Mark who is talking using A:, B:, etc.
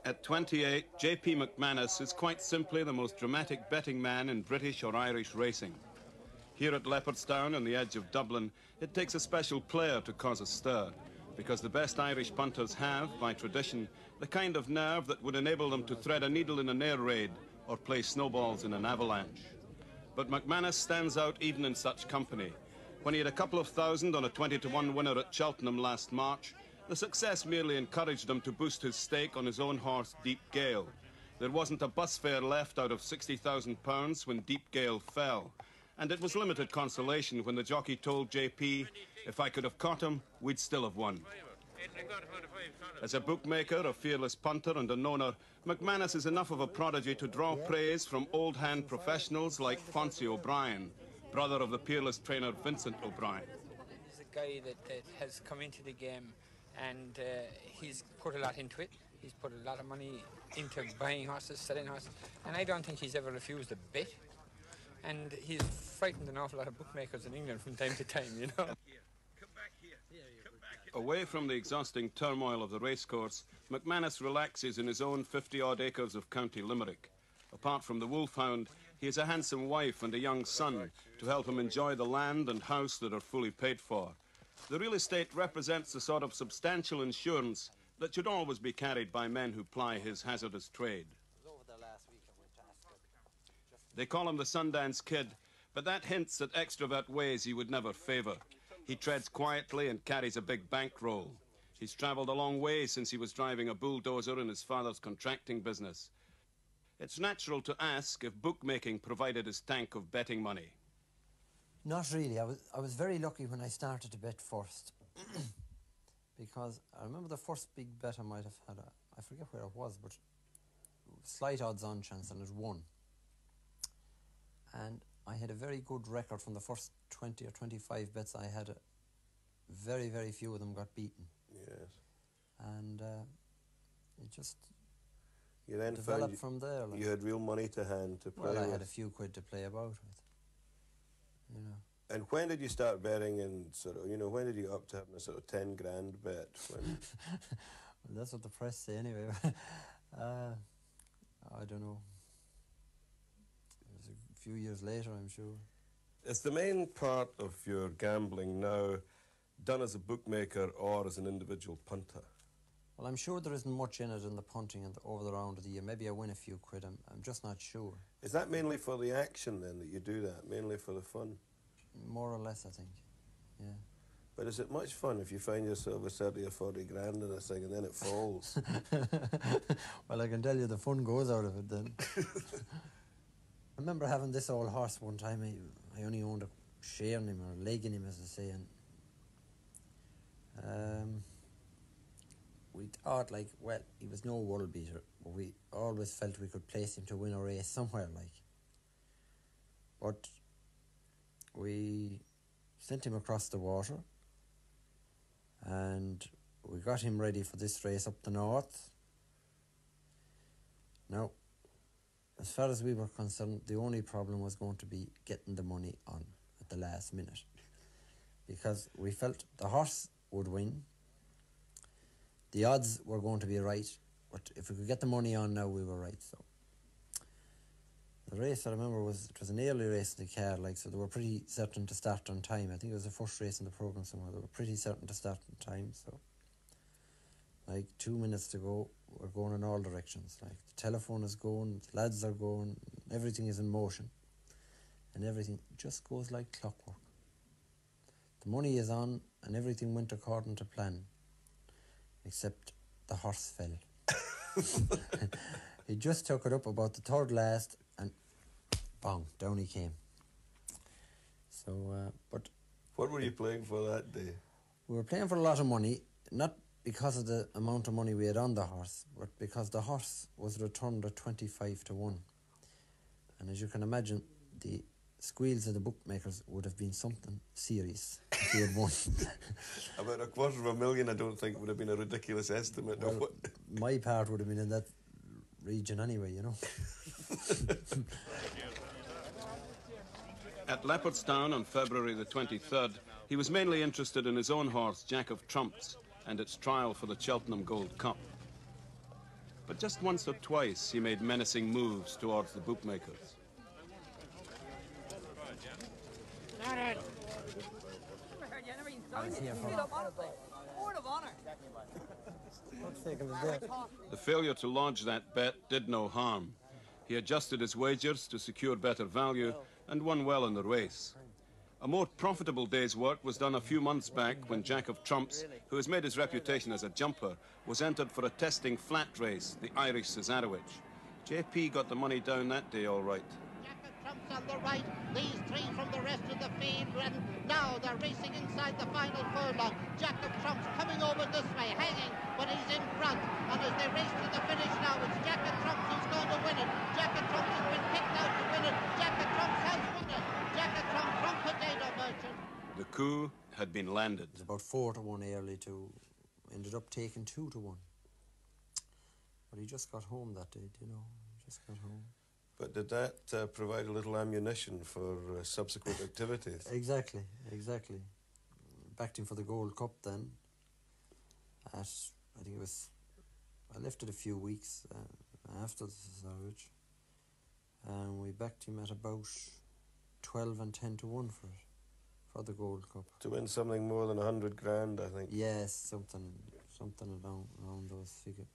A: At 28, J.P. McManus is quite simply the most dramatic betting man in British or Irish racing. Here at Leopardstown on the edge of Dublin, it takes a special player to cause a stir, because the best Irish punters have, by tradition, the kind of nerve that would enable them to thread a needle in an air raid or play snowballs in an avalanche. But McManus stands out even in such company. When he had a couple of thousand on a 20-to-1 winner at Cheltenham last March, the success merely encouraged him to boost his stake on his own horse, Deep Gale. There wasn't a bus fare left out of £60,000 when Deep Gale fell. And it was limited consolation when the jockey told JP, if I could have caught him, we'd still have won. As a bookmaker, a fearless punter and a knower, McManus is enough of a prodigy to draw praise from old-hand professionals like Fonzie O'Brien, brother of the peerless trainer Vincent O'Brien.
B: He's a guy that has come into the game and he's put a lot into it. He's put a lot of money into buying horses, selling horses, and I don't think he's ever refused a bet. And he's frightened an awful lot of bookmakers in England from time to time, you know.
A: Away from the exhausting turmoil of the racecourse, McManus relaxes in his own 50-odd acres of County Limerick. Apart from the wolfhound, he has a handsome wife and a young son to help him enjoy the land and house that are fully paid for. The real estate represents the sort of substantial insurance that should always be carried by men who ply his hazardous trade. They call him the Sundance Kid, but that hints at extrovert ways he would never favour. He treads quietly and carries a big bankroll. He's travelled a long way since he was driving a bulldozer in his father's contracting business. It's natural to ask if bookmaking provided his tank of betting money.
C: Not really. I was very lucky when I started to bet first. Because I remember the first big bet I might have had, I forget where it was, but slight odds-on chance, and it won. And I had a very good record from the first 20 or 25 bets I had. Very, very few of them got beaten.
D: Yes.
C: And it just
D: you then
C: developed from there.
D: Like, you had real money to hand to play with.
C: Well, I had a few quid to play about with. You know.
D: And when did you start betting and sort of, you know, when did you get up to having a sort of 10 grand bet? When...
C: Well, that's what the press say anyway. I don't know. It was a few years later, I'm sure.
D: Is the main part of your gambling now done as a bookmaker or as an individual punter?
C: Well, I'm sure there isn't much in it in the punting and over the round of the year. Maybe I win a few quid. I'm just not sure. Is
D: that mainly for the action then that you do that? Mainly for the fun?
C: More or less, I think, yeah.
D: But is it much fun if you find yourself with 30 or 40 grand in a thing and then it falls?
C: Well, I can tell you the fun goes out of it then. I remember having this old horse one time. I only owned a share in him, or a leg in him, as they say. And we thought, like, well, he was no world beater, but we always felt we could place him to win a race somewhere, like. But we sent him across the water and we got him ready for this race up the north. Now, as far as we were concerned, the only problem was going to be getting the money on at the last minute, because we felt the horse would win. The odds were going to be right, but if we could get the money on now, we were right. So the race, I remember, it was an early race in the car, like, so they were pretty certain to start on time. I think it was the first race in the programme somewhere. They were pretty certain to start on time, so like 2 minutes to go, we're going in all directions. Like, the telephone is going, the lads are going, everything is in motion, and everything just goes like clockwork. The money is on, and everything went according to plan, except the horse fell. He just took it up about the third last, and bang, down he came. So, but...
D: What were you playing for that day?
C: We were playing for a lot of money, not because of the amount of money we had on the horse, but because the horse was returned at 25 to 1. And as you can imagine, the squeals of the bookmakers would have been something serious if he had won.
D: About $250,000, I don't think, would have been a ridiculous estimate.
C: Well,
D: of what...
C: my part would have been in that region anyway, you know.
A: At Leopardstown on February the 23rd, he was mainly interested in his own horse, Jack of Trumps, and its trial for the Cheltenham Gold Cup. But just once or twice he made menacing moves towards the bookmakers. The failure to lodge that bet did no harm. He adjusted his wagers to secure better value and won well in the race. A more profitable day's work was done a few months back when Jack of Trumps, who has made his reputation as a jumper, was entered for a testing flat race, the Irish Cesarewitch. JP got the money down that day all right.
E: Jack of Trumps on the right, these three from the rest of the field, and now they're racing inside the final furlong. Jack of Trumps coming over this way, hanging, but he's in front. And as they race to the finish now, it's Jack of Trumps who's going to win it. Jack of Trumps has been picked out to win it. Jack of Trumps has won it. Jack of Trumps from Potato Merchant.
A: The coup had been landed.
C: It was about 4-1 early to, ended up taking 2-1. But he just got home that day, you know, he just got home.
D: But did that provide a little ammunition for subsequent activities?
C: Exactly. Backed him for the Gold Cup then. I think it was, I left it a few weeks after the Cesarewitch. And we backed him at about 12 and 10-1 for it, for the Gold Cup.
D: To win something more than 100 grand, I think.
C: Yes, something around those figures.